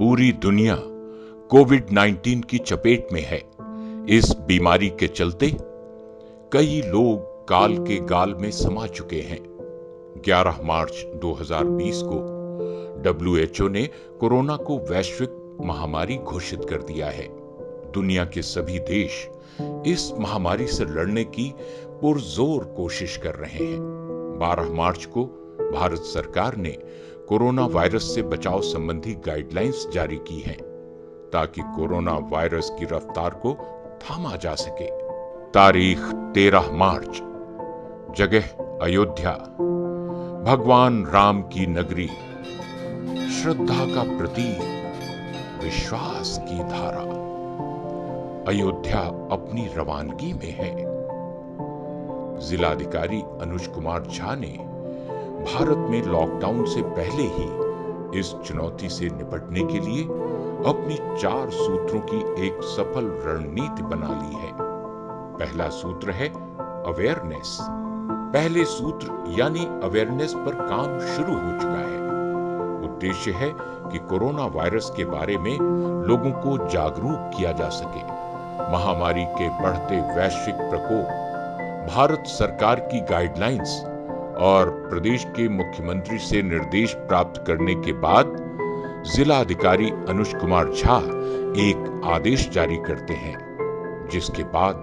पूरी दुनिया कोविड-19 की चपेट में है। इस बीमारी के चलते कई लोग काल के गाल में समा चुके हैं। 11 मार्च 2020 को WHO ने कोरोना को वैश्विक महामारी घोषित कर दिया है। दुनिया के सभी देश इस महामारी से लड़ने की पुरजोर कोशिश कर रहे हैं। 12 मार्च को भारत सरकार ने कोरोना वायरस से बचाव संबंधी गाइडलाइंस जारी की हैं, ताकि कोरोना वायरस की रफ्तार को थामा जा सके। तारीख 13 मार्च, जगह अयोध्या, भगवान राम की नगरी, श्रद्धा का प्रतीक, विश्वास की धारा। अयोध्या अपनी रवानगी में है। जिलाधिकारी अनुज कुमार झा ने भारत में लॉकडाउन से पहले ही इस चुनौती से निपटने के लिए अपनी 4 सूत्रों की एक सफल रणनीति बना ली है। पहला सूत्र है अवेयरनेस। पहले सूत्र यानी अवेयरनेस पर काम शुरू हो चुका है। उद्देश्य है कि कोरोना वायरस के बारे में लोगों को जागरूक किया जा सके। महामारी के बढ़ते वैश्विक प्रकोप, भारत सरकार की गाइडलाइंस और प्रदेश के मुख्यमंत्री से निर्देश प्राप्त करने के बाद जिलाधिकारी अनुज कुमार झा एक आदेश जारी करते हैं, जिसके बाद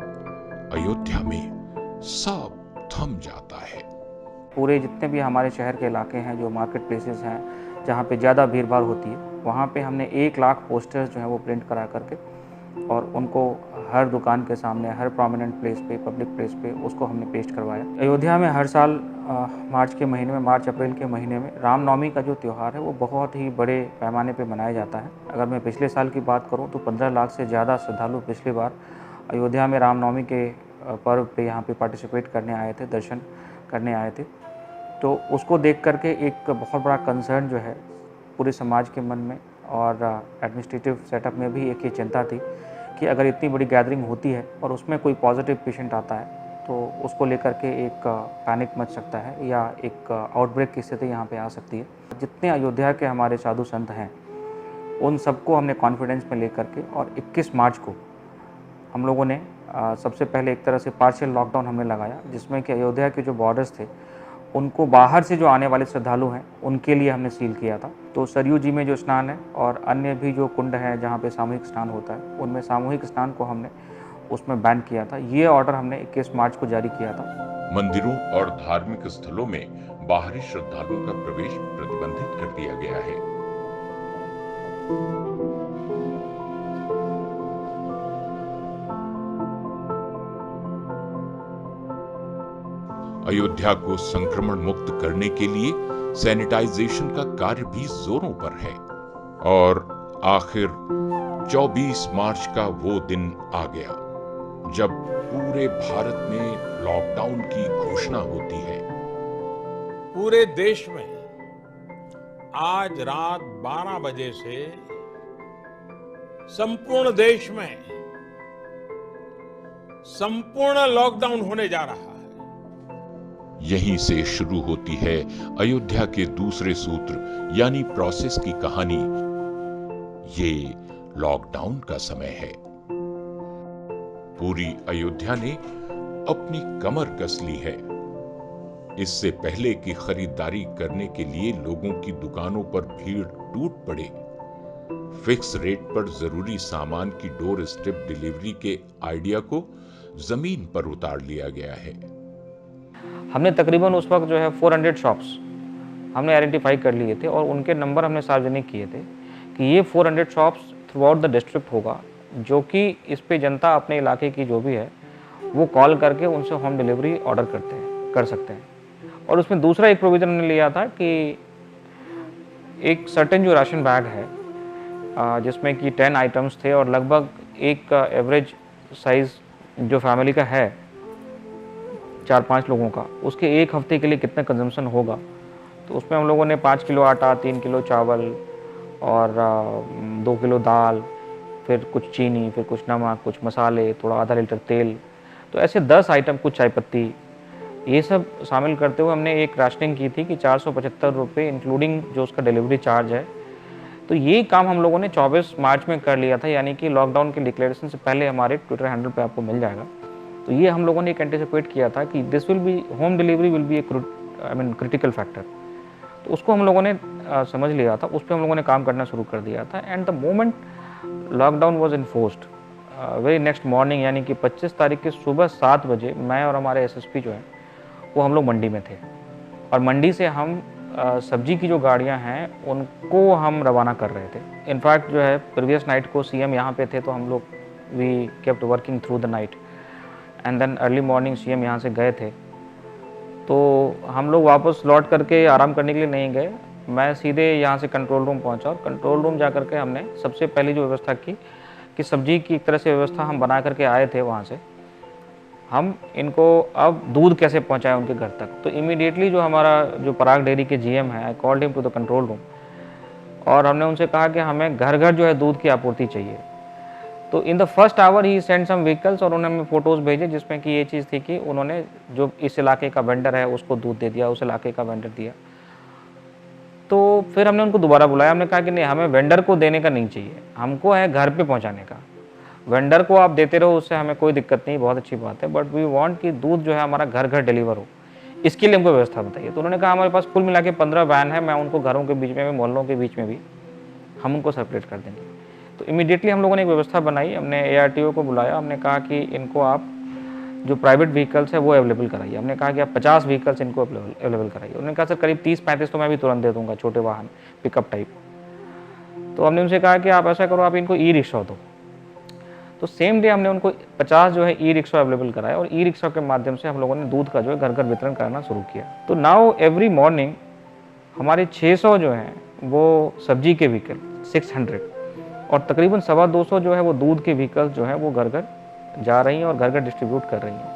अयोध्या में सब थम जाता है। पूरे जितने भी हमारे शहर के इलाके हैं, जो मार्केट प्लेसेस हैं, जहाँ पे ज़्यादा भीड़ भाड़ होती है, वहाँ पे हमने 1 लाख पोस्टर्स जो हैं वो प्रिंट करा करके और उनको हर दुकान के सामने, हर प्रोमिनेंट प्लेस पे, पब्लिक प्लेस पे उसको हमने पेस्ट करवाया। अयोध्या में हर साल मार्च के महीने में, मार्च अप्रैल के महीने में रामनवमी का जो त्यौहार है वो बहुत ही बड़े पैमाने पे मनाया जाता है। अगर मैं पिछले साल की बात करूँ तो 15 लाख से ज़्यादा श्रद्धालु पिछली बार अयोध्या में रामनवमी के पर्व पे यहाँ पे पार्टिसिपेट करने आए थे, दर्शन करने आए थे। तो उसको देख करके एक बहुत बड़ा कंसर्न जो है पूरे समाज के मन में और एडमिनिस्ट्रेटिव सेटअप में भी एक ये चिंता थी कि अगर इतनी बड़ी गैदरिंग होती है और उसमें कोई पॉजिटिव पेशेंट आता है तो उसको लेकर के एक पैनिक मच सकता है या एक आउटब्रेक की स्थिति यहाँ पे आ सकती है। जितने अयोध्या के हमारे साधु संत हैं उन सबको हमने कॉन्फिडेंस में लेकर के और 21 मार्च को हम लोगों ने सबसे पहले एक तरह से पार्शियल लॉकडाउन हमने लगाया, जिसमें कि अयोध्या के जो बॉर्डर्स थे उनको बाहर से जो आने वाले श्रद्धालु हैं उनके लिए हमने सील किया था। तो सरयू जी में जो स्नान है और अन्य भी जो कुंड हैं जहाँ पे सामूहिक स्नान होता है, उनमें सामूहिक स्नान को हमने उसमें बैन किया था। ये ऑर्डर हमने 21 मार्च को जारी किया था। मंदिरों और धार्मिक स्थलों में बाहरी श्रद्धालुओं का प्रवेश प्रतिबंधित कर दिया गया है। अयोध्या को संक्रमण मुक्त करने के लिए सैनिटाइजेशन का कार्य भी जोरों पर है और आखिर 24 मार्च का वो दिन आ गया जब पूरे भारत में लॉकडाउन की घोषणा होती है। पूरे देश में आज रात 12 बजे से संपूर्ण देश में संपूर्ण लॉकडाउन होने जा रहा है। यहीं से शुरू होती है अयोध्या के दूसरे सूत्र यानी प्रोसेस की कहानी। ये लॉकडाउन का समय है। पूरी अयोध्या ने अपनी कमर कस ली है। इससे पहले कि खरीदारी करने के लिए लोगों की दुकानों पर भीड़ टूट पड़े, फिक्स रेट पर जरूरी सामान की डोर स्टेप डिलीवरी के आइडिया को जमीन पर उतार लिया गया है। हमने तकरीबन उस वक्त जो है 400 शॉप्स हमने आइडेंटिफाई कर लिए थे और उनके नंबर हमने सार्वजनिक किए थे कि ये 400 shops through out the district होगा, जो कि इस पे जनता अपने इलाके की जो भी है वो कॉल करके उनसे होम डिलीवरी ऑर्डर कर सकते हैं। और उसमें दूसरा एक प्रोविज़न हमने लिया था कि एक सर्टेन जो राशन बैग है जिसमें कि 10 आइटम्स थे और लगभग एक एवरेज साइज़ जो फैमिली का है 4-5 लोगों का, उसके 1 हफ्ते के लिए कितना कंजम्पशन होगा। तो उसमें हम लोगों ने 5 किलो आटा, 3 किलो चावल और 2 किलो दाल, फिर कुछ चीनी, फिर कुछ नमक, कुछ मसाले, थोड़ा आधा लीटर तेल, तो ऐसे 10 आइटम, कुछ चाय पत्ती, ये सब शामिल करते हुए हमने एक राशनिंग की थी कि 475 रुपये इंक्लूडिंग जो उसका डिलीवरी चार्ज है, तो ये काम हम लोगों ने 24 मार्च में कर लिया था, यानी कि लॉकडाउन के डिक्लेरेशन से पहले हमारे ट्विटर हैंडल पे आपको मिल जाएगा। तो ये हम लोगों ने एक एंटिसिपेट किया था कि this will be home delivery will be a critical factor. तो उसको हम लोगों ने समझ लिया था, उस पर हम लोगों ने काम करना शुरू कर दिया था। And the moment lockdown was enforced, very next morning यानी कि 25 तारीख की सुबह 7 बजे मैं और हमारे एसएसपी जो हैं वो हम लोग मंडी में थे, और मंडी से हम सब्जी की जो गाड़ियां हैं उनको हम रवाना कर रहे थे। इनफैक्ट जो है प्रीवियस नाइट को सीएम यहाँ पे थे, तो हम लोग we kept working through the night and then early morning CM यहाँ से गए थे। तो हम लोग वापस लौट करके आराम करने के लिए नहीं गए, मैं सीधे यहाँ से कंट्रोल रूम पहुँचा, और कंट्रोल रूम जा करके हमने सबसे पहली जो व्यवस्था की कि सब्जी की एक तरह से व्यवस्था हम बना करके आए थे वहाँ से, हम इनको अब दूध कैसे पहुँचाएं उनके घर तक। तो इमीडिएटली जो हमारा जो पराग डेयरी के जीएम है, I called him to the control room, और हमने उनसे कहा कि हमें घर घर जो है दूध की आपूर्ति चाहिए। तो इन द फर्स्ट आवर ही सेंड सम व्हीकल्स, और उन्होंने हमें फ़ोटोज़ भेजे जिसमें कि ये चीज़ थी कि उन्होंने जो इस इलाके का वेंडर है उसको दूध दे दिया, उस इलाके का वेंडर दिया। तो फिर हमने उनको दोबारा बुलाया, हमने कहा कि नहीं, हमें वेंडर को देने का नहीं चाहिए, हमको है घर पे पहुंचाने का। वेंडर को आप देते रहो, उससे हमें कोई दिक्कत नहीं, बहुत अच्छी बात है, बट वी वांट कि दूध जो है हमारा घर घर डिलीवर हो, इसके लिए हमको व्यवस्था बताइए। तो उन्होंने कहा हमारे पास कुल मिला के 15 वैन है, मैं उनको घरों के बीच में भी, मोहल्लों के बीच में भी हम उनको सर्कुलेट कर देंगे। तो इमीडिएटली हम लोगों ने एक व्यवस्था बनाई, हमने ARTO को बुलाया, हमने कहा कि इनको आप जो प्राइवेट व्हीकल्स है वो अवेलेबल कराइए। हमने कहा कि आप 50 व्हीकल्स इनको अवेलेबल कराइए। उन्होंने कहा सर करीब 30-35 तो मैं भी तुरंत दे दूंगा, छोटे वाहन पिकअप टाइप। तो हमने उनसे कहा कि आप ऐसा करो, आप इनको ई-रिक्शा दो। तो सेम डे हमने उनको 50 जो है ई-रिक्शा अवेलेबल कराया, और ई-रिक्शा के माध्यम से हम लोगों ने दूध का जो है घर घर वितरण करना शुरू किया। तो नाउ एवरी मॉर्निंग हमारे 600 जो हैं वो सब्जी के व्हीकल 600, और तकरीबन 225 जो है वो दूध के व्हीकल्स जो है वो घर घर जा रही हैं और घर घर डिस्ट्रीब्यूट कर रही हैं।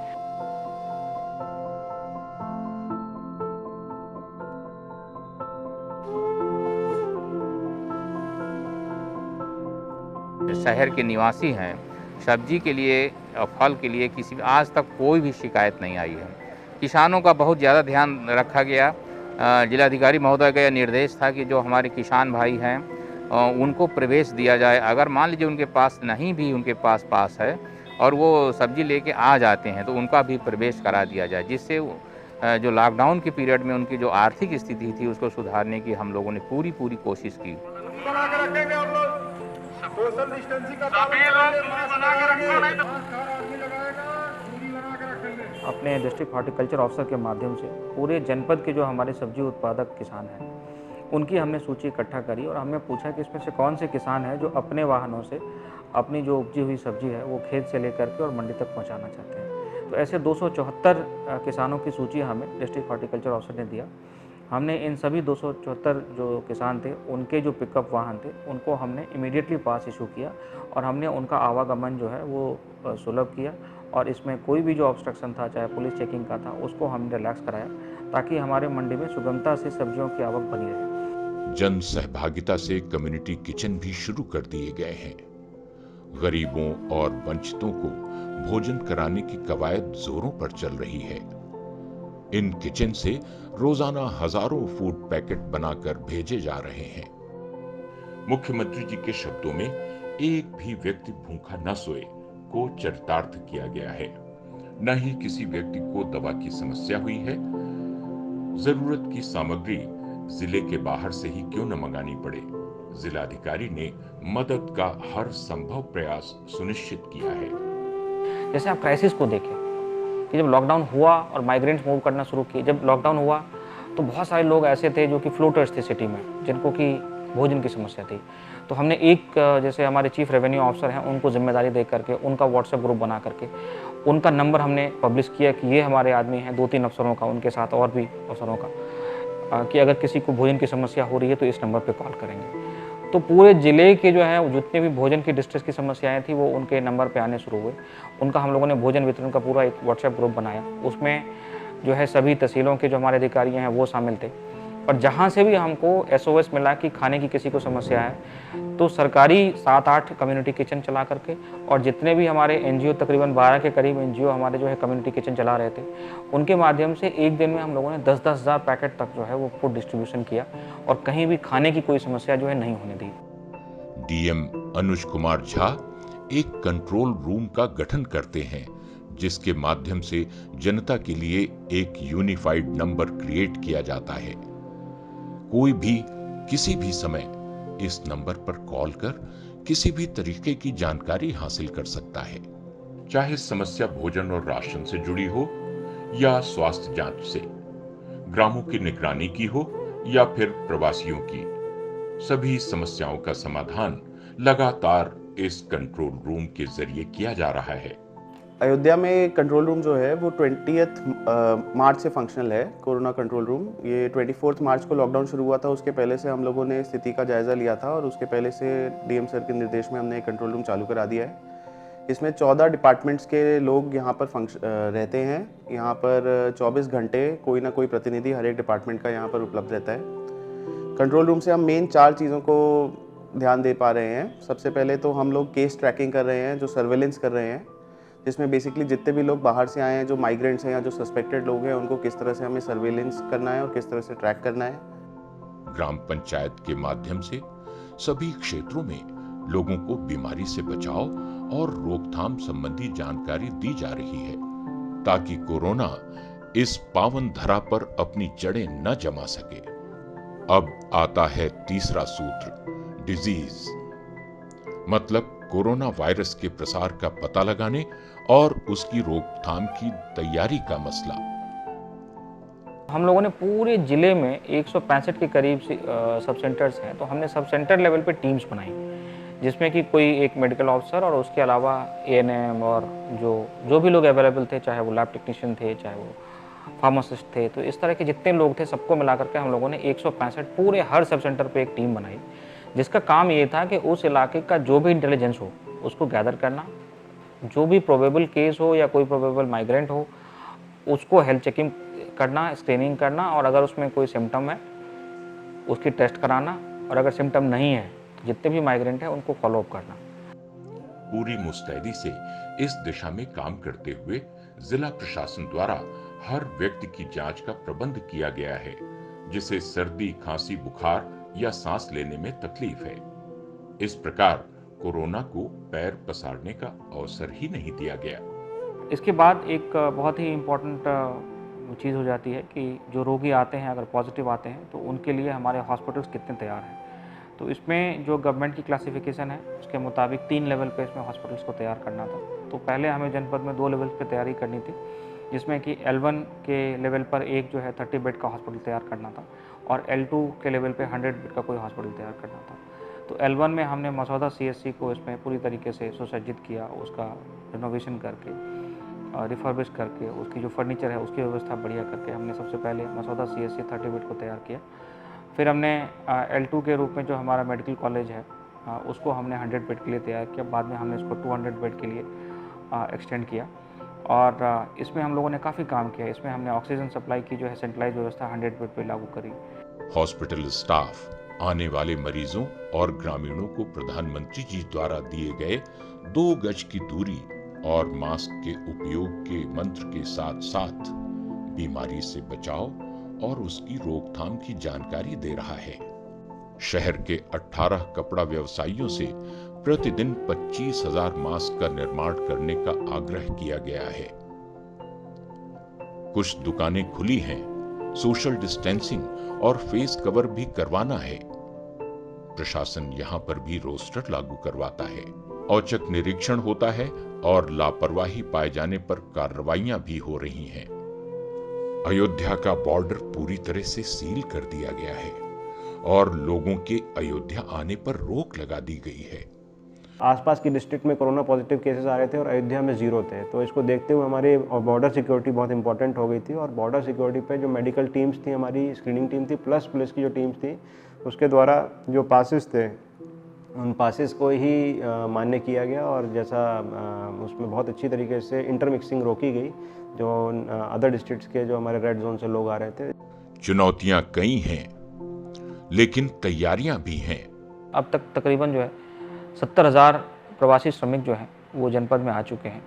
शहर के निवासी हैं, सब्जी के लिए और फल के लिए किसी आज तक कोई भी शिकायत नहीं आई है। किसानों का बहुत ज़्यादा ध्यान रखा गया। जिलाधिकारी महोदय का यह निर्देश था कि जो हमारे किसान भाई हैं उनको प्रवेश दिया जाए। अगर मान लीजिए उनके पास नहीं भी उनके पास है और वो सब्जी लेके आ जाते हैं तो उनका भी प्रवेश करा दिया जाए, जिससे जो लॉकडाउन के पीरियड में उनकी जो आर्थिक स्थिति थी उसको सुधारने की हम लोगों ने पूरी कोशिश की। अपने डिस्ट्रिक्ट हॉर्टिकल्चर ऑफिसर के माध्यम से पूरे जनपद के जो हमारे सब्जी उत्पादक किसान हैं उनकी हमने सूची इकट्ठा करी, और हमने पूछा कि इसमें से कौन से किसान हैं जो अपने वाहनों से अपनी जो उपजी हुई सब्जी है वो खेत से लेकर के और मंडी तक पहुंचाना चाहते हैं। तो ऐसे 274 किसानों की सूची हमें डिस्ट्रिक्ट हॉर्टिकल्चर ऑफिसर ने दिया। हमने इन सभी 274 जो किसान थे उनके जो पिकअप वाहन थे उनको हमने इमीडिएटली पास इशू किया, और हमने उनका आवागमन जो है वो सुलभ किया, और इसमें कोई भी जो ऑब्स्ट्रक्शन था, चाहे पुलिस चेकिंग का था, उसको हमने रिलैक्स कराया ताकि हमारे मंडी में सुगमता से सब्जियों की आवक बनी रहे। जन सहभागिता से कम्युनिटी किचन भी शुरू कर दिए गए हैं। गरीबों और वंचितों को भोजन कराने की कवायद जोरों पर चल रही है। इन किचन से रोजाना हजारों फूड पैकेट बनाकर भेजे जा रहे हैं। मुख्यमंत्री जी के शब्दों में एक भी व्यक्ति भूखा न सोए को चरितार्थ किया गया है। न ही किसी व्यक्ति को दवा की समस्या हुई है। जरूरत की सामग्री जिले के बाहर से ही क्यों न मंगानी पड़े, जिलाधिकारी ने मदद का हर संभव प्रयास सुनिश्चित किया है। जैसे आप क्राइसिस को देखें कि जब लॉकडाउन हुआ और माइग्रेंट्स मूव करना शुरू किए, जब लॉकडाउन हुआ तो बहुत सारे लोग ऐसे थे जो कि फ्लोटर्स थे सिटी में, जिनको कि भोजन की समस्या थी। तो हमने एक जैसे हमारे चीफ रेवेन्यू ऑफिसर हैं उनको जिम्मेदारी दे करके उनका व्हाट्सएप ग्रुप बना करके उनका नंबर हमने पब्लिश किया कि ये हमारे आदमी हैं, 2-3 अफसरों का, उनके साथ और भी अफसरों का, कि अगर किसी को भोजन की समस्या हो रही है तो इस नंबर पे कॉल करेंगे। तो पूरे ज़िले के जो हैं जितने भी भोजन की डिस्ट्रेस की समस्याएं थी वो उनके नंबर पे आने शुरू हुए। उनका हम लोगों ने भोजन वितरण का पूरा एक व्हाट्सएप ग्रुप बनाया। उसमें जो है सभी तहसीलों के जो हमारे अधिकारी हैं वो शामिल थे, और जहाँ से भी हमको SOS मिला कि खाने की किसी को समस्या है, तो सरकारी 7-8 कम्युनिटी किचन चला करके, और जितने भी हमारे NGO, तकरीबन 12 के करीब NGO हमारे जो है कम्युनिटी किचन चला रहे थे, उनके माध्यम से एक दिन में हम लोगों ने 10-10 हज़ार पैकेट तक जो है वो फूड डिस्ट्रीब्यूशन किया, और कहीं भी खाने की कोई समस्या जो है नहीं होने दी। DM अनुज कुमार झा एक कंट्रोल रूम का गठन करते हैं, जिसके माध्यम से जनता के लिए एक यूनिफाइड नंबर क्रिएट किया जाता है। कोई भी किसी भी समय इस नंबर पर कॉल कर किसी भी तरीके की जानकारी हासिल कर सकता है, चाहे समस्या भोजन और राशन से जुड़ी हो या स्वास्थ्य जांच से, ग्रामों की निगरानी की हो या फिर प्रवासियों की। सभी समस्याओं का समाधान लगातार इस कंट्रोल रूम के जरिए किया जा रहा है। अयोध्या में कंट्रोल रूम जो है वो 20 मार्च से फंक्शनल है। कोरोना कंट्रोल रूम ये 24 मार्च को लॉकडाउन शुरू हुआ था, उसके पहले से हम लोगों ने स्थिति का जायज़ा लिया था और उसके पहले से DM सर के निर्देश में हमने कंट्रोल रूम चालू करा दिया है। इसमें 14 डिपार्टमेंट्स के लोग यहाँ पर रहते हैं। यहाँ पर 24 घंटे कोई ना कोई प्रतिनिधि हर एक डिपार्टमेंट का यहाँ पर उपलब्ध रहता है। कंट्रोल रूम से हम मेन 4 चीज़ों को ध्यान दे पा रहे हैं। सबसे पहले तो हम लोग केस ट्रैकिंग कर रहे हैं, जो सर्वेलेंस कर रहे हैं, जिसमें बेसिकली जितने भी लोग बाहर से आए हैं, जो माइग्रेंट्स हैं या जो सस्पेक्टेड लोग हैं, उनको किस तरह से हमें सर्वेलेंस करना है और किस तरह से ट्रैक करना है। ग्राम पंचायत के माध्यम से सभी क्षेत्रों में लोगों को बीमारी से बचाव और रोकथाम संबंधी जानकारी दी जा रही है, ताकि कोरोना इस पावन धरा पर अपनी जड़ें न जमा सके। अब आता है तीसरा सूत्र, डिजीज, मतलब कोरोना वायरस के प्रसार का पता लगाने और उसकी रोकथाम की तैयारी का मसला। हम लोगों ने पूरे जिले में 165 के करीब सब सेंटर्स हैं, तो हमने सब सेंटर लेवल पे टीम्स बनाई, जिसमें कि कोई एक मेडिकल ऑफिसर और उसके अलावा ANM और जो भी लोग अवेलेबल थे, चाहे वो लैब टेक्नीशियन थे, चाहे वो फार्मासिस्ट थे, तो इस तरह के जितने लोग थे सबको मिला करके हम लोगों ने 165 पूरे हर सब सेंटर पे एक टीम बनाई, जिसका काम ये था कि उस इलाके का जो भी इंटेलिजेंस हो उसको गैदर करना, जो भी प्रोबेबल केस हो या कोई प्रोबेबल माइग्रेंट हो उसको हेल्थ चेकिंग करना, स्क्रीनिंग करना, और अगर उसमें कोई सिम्टम है उसकी टेस्ट कराना, और अगर सिम्टम नहीं है तो जितने भी माइग्रेंट हैं उनको फॉलोअप करना। पूरी मुस्तैदी से इस दिशा में काम करते हुए जिला प्रशासन द्वारा हर व्यक्ति की जांच का प्रबंध किया गया है, जिसे सर्दी, खांसी, बुखार या सांस लेने में तकलीफ है। इस प्रकार कोरोना को पैर पसारने का अवसर ही नहीं दिया गया। इसके बाद एक बहुत ही इम्पोर्टेंट चीज़ हो जाती है कि जो रोगी आते हैं, अगर पॉजिटिव आते हैं, तो उनके लिए हमारे हॉस्पिटल्स कितने तैयार हैं। तो इसमें जो गवर्नमेंट की क्लासिफिकेशन है उसके मुताबिक 3 लेवल पे इसमें हॉस्पिटल्स को तैयार करना था। तो पहले हमें जनपद में 2 लेवल पे तैयारी करनी थी, जिसमें कि L1 के लेवल पर एक जो है 30 बेड का हॉस्पिटल तैयार करना था, और L2 के लेवल पे 100 बेड का कोई हॉस्पिटल तैयार करना था। तो L1 में हमने मसौदा CSC को इसमें पूरी तरीके से सुसज्जित किया, उसका रिनोवेशन करके, रिफर्बिश करके, उसकी जो फर्नीचर है उसकी व्यवस्था बढ़िया करके हमने सबसे पहले मसौदा CSC 30 बेड को तैयार किया। फिर हमने L2 के रूप में जो हमारा मेडिकल कॉलेज है उसको हमने 100 बेड के लिए तैयार किया। बाद में हमने इसको 200 बेड के लिए एक्सटेंड किया, और इसमें हम लोगों ने काफ़ी काम किया। इसमें हमने ऑक्सीजन सप्लाई की जो है सेंट्रलाइज व्यवस्था 100 बेड पे लागू करी। हॉस्पिटल स्टाफ आने वाले मरीजों और ग्रामीणों को प्रधानमंत्री जी द्वारा दिए गए 2 गज की दूरी और मास्क के उपयोग के मंत्र के साथ साथ बीमारी से बचाव और उसकी रोकथाम की जानकारी दे रहा है। शहर के 18 कपड़ा व्यवसायियों से प्रतिदिन 25,000 मास्क का निर्माण करने का आग्रह किया गया है। कुछ दुकानें खुली हैं, सोशल डिस्टेंसिंग और फेस कवर भी करवाना है। प्रशासन यहां पर भी रोस्टर लागू करवाता है, औचक निरीक्षण होता है और लापरवाही पाए जाने पर कार्रवाइयां भी हो रही हैं। अयोध्या का बॉर्डर पूरी तरह से सील कर दिया गया है और लोगों के अयोध्या आने पर रोक लगा दी गई है। आसपास की डिस्ट्रिक्ट में कोरोना पॉजिटिव केसेस आ रहे थे और अयोध्या में 0 थे, तो इसको देखते हुए हमारी बॉर्डर सिक्योरिटी बहुत इंपॉर्टेंट हो गई थी। और बॉर्डर सिक्योरिटी पे जो मेडिकल टीम्स थी, हमारी स्क्रीनिंग टीम थी, प्लस पुलिस की जो टीम्स थी, उसके द्वारा जो पासेस थे उन पासेस को ही मान्य किया गया, और जैसा उसमें बहुत अच्छी तरीके से इंटरमिक्सिंग रोकी गई जो अदर डिस्ट्रिक्ट्स के जो हमारे रेड जोन से लोग आ रहे थे। चुनौतियां कई हैं, लेकिन तैयारियां भी हैं। अब तक तकरीबन जो है 70,000 प्रवासी श्रमिक जो हैं वो जनपद में आ चुके हैं।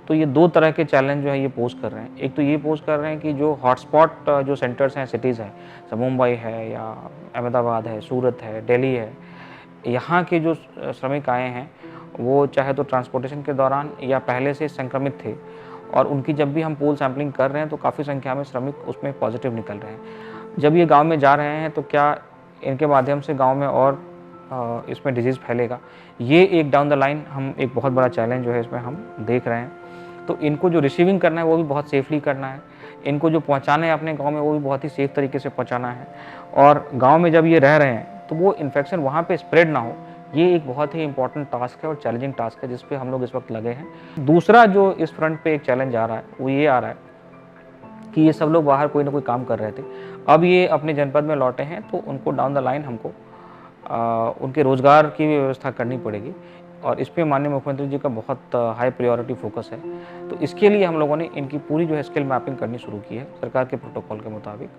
तो ये दो तरह के चैलेंज जो है ये पोज कर रहे हैं। एक तो ये पोज कर रहे हैं कि जो हॉटस्पॉट जो सेंटर्स हैं, सिटीज़ हैं, जैसे मुंबई है या अहमदाबाद है, सूरत है, दिल्ली है, यहाँ के जो श्रमिक आए हैं वो चाहे तो ट्रांसपोर्टेशन के दौरान या पहले से संक्रमित थे, और उनकी जब भी हम पूल सैंपलिंग कर रहे हैं तो काफ़ी संख्या में श्रमिक उसमें पॉजिटिव निकल रहे हैं। जब ये गांव में जा रहे हैं तो क्या इनके माध्यम से गांव में और इसमें डिजीज़ फैलेगा, ये एक डाउन द लाइन हम एक बहुत बड़ा चैलेंज जो है इसमें हम देख रहे हैं। तो इनको जो रिसीविंग करना है वो भी बहुत सेफली करना है, इनको जो पहुंचाना है अपने गांव में वो भी बहुत ही सेफ तरीके से पहुंचाना है, और गांव में जब ये रह रहे हैं तो वो इन्फेक्शन वहाँ पे स्प्रेड ना हो, ये एक बहुत ही इंपॉर्टेंट टास्क है और चैलेंजिंग टास्क है जिस पे हम लोग इस वक्त लगे हैं। दूसरा जो इस फ्रंट पे एक चैलेंज आ रहा है वो ये आ रहा है कि ये सब लोग बाहर कोई ना कोई काम कर रहे थे, अब ये अपने जनपद में लौटे हैं तो उनको डाउन द लाइन हमको उनके रोज़गार की भी व्यवस्था करनी पड़ेगी, और इस पे माननीय मुख्यमंत्री जी का बहुत हाई प्रायोरिटी फोकस है। तो इसके लिए हम लोगों ने इनकी पूरी जो है स्किल मैपिंग करनी शुरू की है सरकार के प्रोटोकॉल के मुताबिक।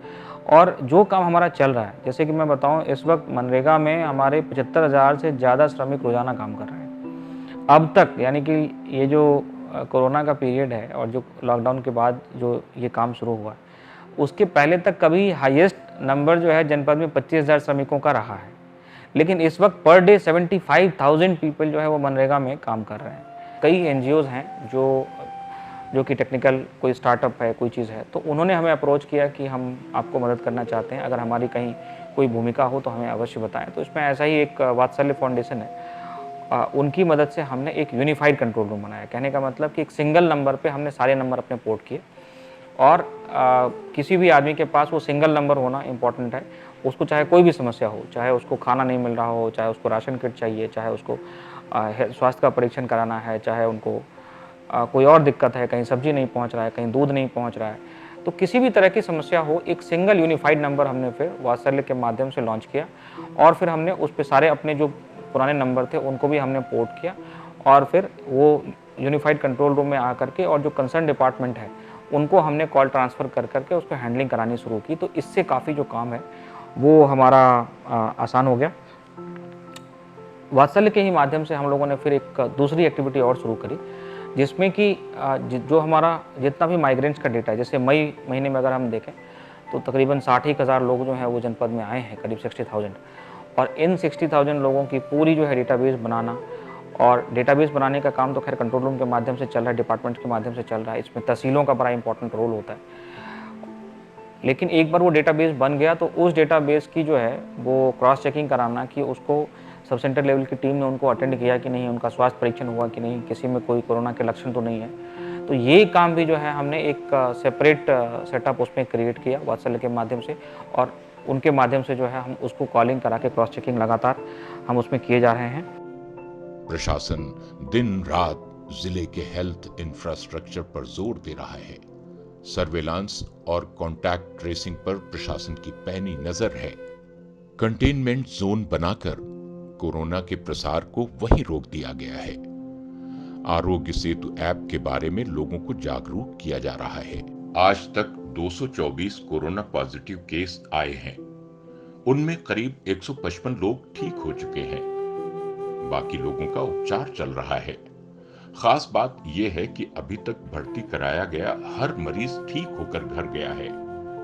और जो काम हमारा चल रहा है, जैसे कि मैं बताऊं, इस वक्त मनरेगा में हमारे 75,000 से ज़्यादा श्रमिक रोज़ाना काम कर रहे हैं अब तक। यानी कि ये जो कोरोना का पीरियड है और जो लॉकडाउन के बाद जो ये काम शुरू हुआ है, उसके पहले तक कभी हाईएस्ट नंबर जो है जनपद में 25,000 श्रमिकों का रहा है, लेकिन इस वक्त पर डे 75,000 पीपल जो है वो मनरेगा में काम कर रहे हैं। कई एनजीओज़ हैं जो कि टेक्निकल कोई स्टार्टअप है, कोई चीज़ है, तो उन्होंने हमें अप्रोच किया कि हम आपको मदद करना चाहते हैं, अगर हमारी कहीं कोई भूमिका हो तो हमें अवश्य बताएं। तो इसमें ऐसा ही एक वात्सल्य फाउंडेशन है, उनकी मदद से हमने एक यूनिफाइड कंट्रोल रूम बनाया। कहने का मतलब कि एक सिंगल नंबर पर हमने सारे नंबर अपने पोर्ट किए, और किसी भी आदमी के पास वो सिंगल नंबर होना इम्पॉर्टेंट है। उसको चाहे कोई भी समस्या हो, चाहे उसको खाना नहीं मिल रहा हो, चाहे उसको राशन किट चाहिए, चाहे उसको स्वास्थ्य का परीक्षण कराना है, चाहे उनको कोई और दिक्कत है, कहीं सब्जी नहीं पहुंच रहा है, कहीं दूध नहीं पहुंच रहा है, तो किसी भी तरह की समस्या हो, एक सिंगल यूनिफाइड नंबर हमने फिर वात्सल्य के माध्यम से लॉन्च किया, और फिर हमने उस पर सारे अपने जो पुराने नंबर थे उनको भी हमने पोर्ट किया, और फिर वो यूनिफाइड कंट्रोल रूम में आकर के और जो कंसर्न डिपार्टमेंट है उनको हमने कॉल ट्रांसफ़र कर करके उस पर हैंडलिंग करानी शुरू की। तो इससे काफ़ी जो काम है वो हमारा आसान हो गया। वात्सल्य के ही माध्यम से हम लोगों ने फिर एक दूसरी एक्टिविटी और शुरू करी, जिसमें कि जो हमारा जितना भी माइग्रेंट्स का डेटा है, जैसे मई महीने में अगर हम देखें तो तकरीबन 60,000 लोग जो हैं वो जनपद में आए हैं, करीब 60,000, और इन 60,000 लोगों की पूरी जो है डेटाबेस बनाना, और डेटाबेस बनाने का काम तो खैर कंट्रोल रूम के माध्यम से चल रहा है, डिपार्टमेंट के माध्यम से चल रहा है, इसमें तहसीलों का बड़ा इंपॉर्टेंट रोल होता है। लेकिन एक बार वो डेटाबेस बन गया तो उस डेटाबेस की जो है वो क्रॉस चेकिंग कराना कि उसको सब सेंटर लेवल की टीम ने उनको अटेंड किया कि नहीं, उनका स्वास्थ्य परीक्षण हुआ कि नहीं, किसी में कोई कोरोना के लक्षण तो नहीं है। तो ये काम भी जो है हमने एक सेपरेट सेटअप उसमें क्रिएट किया वात्सल्य के माध्यम से, और उनके माध्यम से जो है हम उसको कॉलिंग करा के क्रॉस चेकिंग लगातार हम उसमें किए जा रहे हैं। प्रशासन दिन रात जिले के हेल्थ इंफ्रास्ट्रक्चर पर जोर दे रहा है। सर्वेलांस और कॉन्टैक्ट ट्रेसिंग पर प्रशासन की पैनी नजर है। कंटेनमेंट जोन बनाकर कोरोना के प्रसार को वहीं रोक दिया गया है। आरोग्य सेतु ऐप के बारे में लोगों को जागरूक किया जा रहा है। आज तक 224 कोरोना पॉजिटिव केस आए हैं, उनमें करीब 155 लोग ठीक हो चुके हैं, बाकी लोगों का उपचार चल रहा है। खास बात यह है कि अभी तक भर्ती कराया गया हर मरीज ठीक होकर घर गया है।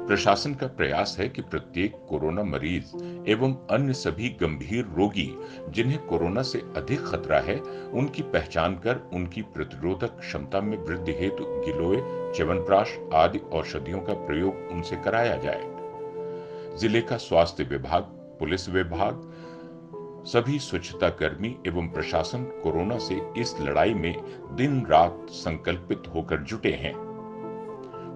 प्रशासन का प्रयास है कि प्रत्येक कोरोना मरीज एवं अन्य सभी गंभीर रोगी जिन्हें कोरोना से अधिक खतरा है, उनकी पहचान कर उनकी प्रतिरोधक क्षमता में वृद्धि हेतु गिलोय, च्यवनप्राश आदि औषधियों का प्रयोग उनसे कराया जाए। जिले का स्वास्थ्य विभाग, पुलिस विभाग, सभी स्वच्छता कर्मी एवं प्रशासन कोरोना से इस लड़ाई में दिन रात संकल्पित होकर जुटे हैं।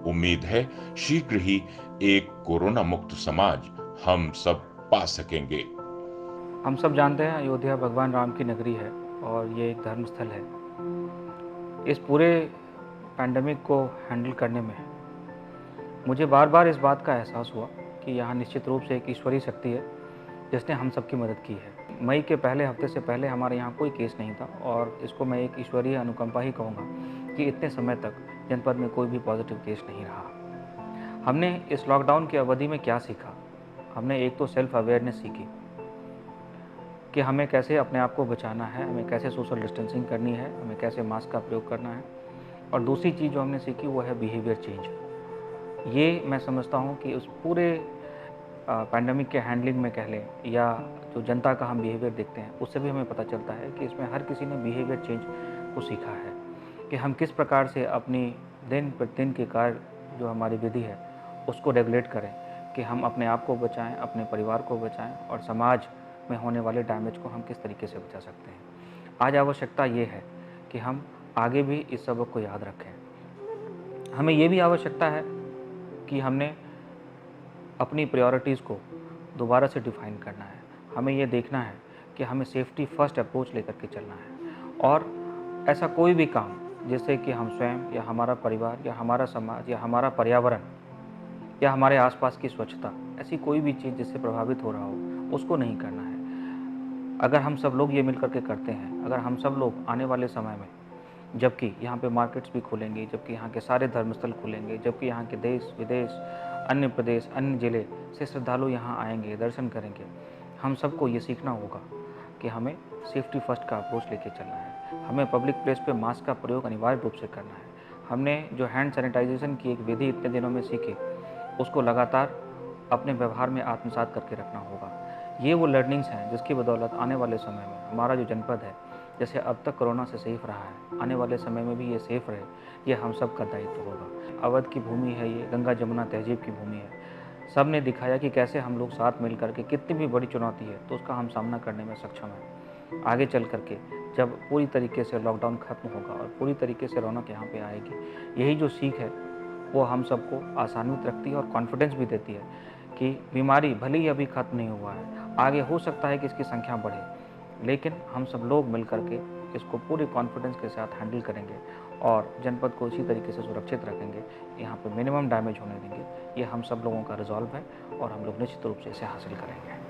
उम्मीद है शीघ्र ही एक कोरोना मुक्त समाज हम सब पा सकेंगे। हम सब जानते हैं अयोध्या भगवान राम की नगरी है और ये एक धर्म स्थल है। इस पूरे पैंडेमिक को हैंडल करने में मुझे बार बार इस बात का एहसास हुआ कि यहाँ निश्चित रूप से एक ईश्वरीय शक्ति है जिसने हम सबकी मदद की है। मई के पहले हफ्ते से पहले हमारे यहाँ कोई केस नहीं था, और इसको मैं एक ईश्वरीय अनुकंपा ही कहूँगा कि इतने समय तक जनपद में कोई भी पॉजिटिव केस नहीं रहा। हमने इस लॉकडाउन की अवधि में क्या सीखा? हमने एक तो सेल्फ अवेयरनेस सीखी कि हमें कैसे अपने आप को बचाना है, हमें कैसे सोशल डिस्टेंसिंग करनी है, हमें कैसे मास्क का प्रयोग करना है। और दूसरी चीज़ जो हमने सीखी वो है बिहेवियर चेंज। ये मैं समझता हूँ कि उस पूरे पैंडेमिक के हैंडलिंग में कह लें या जो जनता का हम बिहेवियर देखते हैं उससे भी हमें पता चलता है कि इसमें हर किसी ने बिहेवियर चेंज को सीखा है कि हम किस प्रकार से अपनी दिन प्रतिदिन के कार्य जो हमारी विधि है उसको रेगुलेट करें कि हम अपने आप को बचाएं, अपने परिवार को बचाएं और समाज में होने वाले डैमेज को हम किस तरीके से बचा सकते हैं। आज आवश्यकता ये है कि हम आगे भी इस सबक को याद रखें। हमें ये भी आवश्यकता है कि हमने अपनी प्रायोरिटीज़ को दोबारा से डिफ़ाइन करना है। हमें ये देखना है कि हमें सेफ्टी फर्स्ट अप्रोच लेकर के चलना है और ऐसा कोई भी काम जैसे कि हम स्वयं या हमारा परिवार या हमारा समाज या हमारा पर्यावरण या हमारे आसपास की स्वच्छता, ऐसी कोई भी चीज़ जिससे प्रभावित हो रहा हो उसको नहीं करना है। अगर हम सब लोग ये मिल कर के करते हैं, अगर हम सब लोग आने वाले समय में जबकि यहाँ पे मार्केट्स भी खुलेंगी, जबकि यहाँ के सारे धर्मस्थल खुलेंगे, जबकि यहाँ के देश विदेश, अन्य प्रदेश, अन्य ज़िले से श्रद्धालु यहाँ आएंगे, दर्शन करेंगे, हम सबको ये सीखना होगा कि हमें सेफ्टी फर्स्ट का अप्रोच लेके चलना है। हमें पब्लिक प्लेस पे मास्क का प्रयोग अनिवार्य रूप से करना है। हमने जो हैंड सैनिटाइजेशन की एक विधि इतने दिनों में सीखी उसको लगातार अपने व्यवहार में आत्मसात करके रखना होगा। ये वो लर्निंग्स हैं जिसकी बदौलत आने वाले समय में हमारा जो जनपद है, जैसे अब तक कोरोना से सेफ रहा है, आने वाले समय में भी ये सेफ रहे, ये हम सब का दायित्व होगा। अवध की भूमि है, ये गंगा जमुना तहजीब की भूमि है। सब ने दिखाया कि कैसे हम लोग साथ मिल करके कितनी भी बड़ी चुनौती है तो उसका हम सामना करने में सक्षम हैं। आगे चल करके जब पूरी तरीके से लॉकडाउन खत्म होगा और पूरी तरीके से रौनक यहाँ पे आएगी, यही जो सीख है वो हम सबको आसान्वित रखती है और कॉन्फिडेंस भी देती है कि बीमारी भले ही अभी खत्म नहीं हुआ है, आगे हो सकता है कि इसकी संख्या बढ़े, लेकिन हम सब लोग मिल करके इसको पूरे कॉन्फिडेंस के साथ हैंडल करेंगे और जनपद को इसी तरीके से सुरक्षित रखेंगे, यहाँ पे मिनिमम डैमेज होने देंगे। ये हम सब लोगों का रिजॉल्व है और हम लोग निश्चित रूप से इसे हासिल करेंगे।